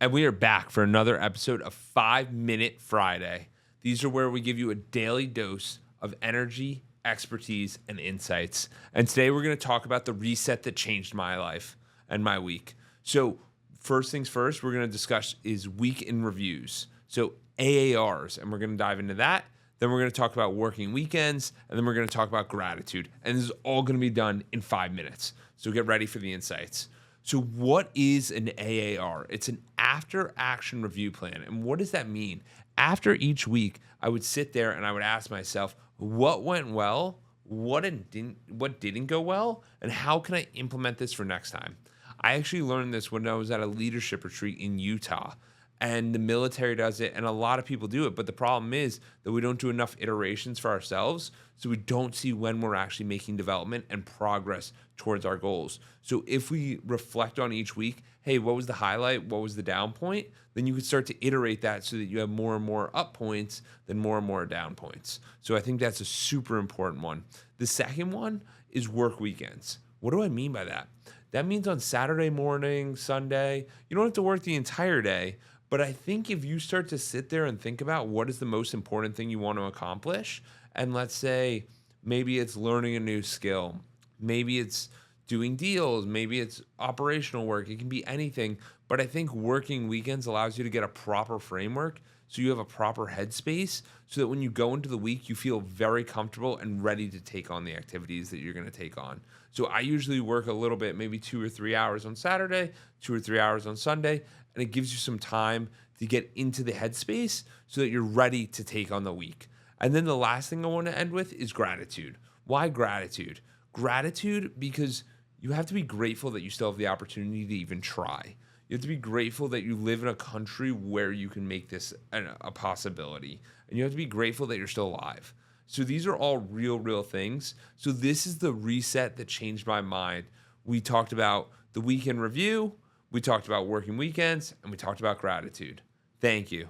And we are back for another episode of 5 Minute Friday. These are where we give you a daily dose of energy, expertise, and insights. And today we're going to talk about the reset that changed my life and my week. So, first things first, we're going to discuss is week in reviews. So, AARs, and we're going to dive into that. Then we're going to talk about working weekends, and then we're going to talk about gratitude. And this is all going to be done in 5 minutes. So, get ready for the insights. So what is an AAR? It's an after action review plan. And what does that mean? After each week, I would sit there and I would ask myself, what went well? What didn't go well? And how can I implement this for next time? I actually learned this when I was at a leadership retreat in Utah. And the military does it, and a lot of people do it. But the problem is that we don't do enough iterations for ourselves, so we don't see when we're actually making development and progress towards our goals. So if we reflect on each week, hey, what was the highlight? What was the down point? Then you can start to iterate that so that you have more and more up points than more and more down points. So I think that's a super important one. The second one is work weekends. What do I mean by that? That means on Saturday morning, Sunday, you don't have to work the entire day. But I think if you start to sit there and think about what is the most important thing you want to accomplish, and let's say maybe it's learning a new skill, maybe it's doing deals, maybe it's operational work, it can be anything. But I think working weekends allows you to get a proper framework so you have a proper headspace so that when you go into the week, you feel very comfortable and ready to take on the activities that you're going to take on. So I usually work a little bit, maybe 2 or 3 hours on Saturday, 2 or 3 hours on Sunday, and it gives you some time to get into the headspace so that you're ready to take on the week. And then the last thing I want to end with is gratitude. Why gratitude? Gratitude because you have to be grateful that you still have the opportunity to even try. You have to be grateful that you live in a country where you can make this a possibility. And you have to be grateful that you're still alive. So these are all real things. So this is the reset that changed my mind. We talked about the weekend review, we talked about working weekends, and we talked about gratitude. Thank you.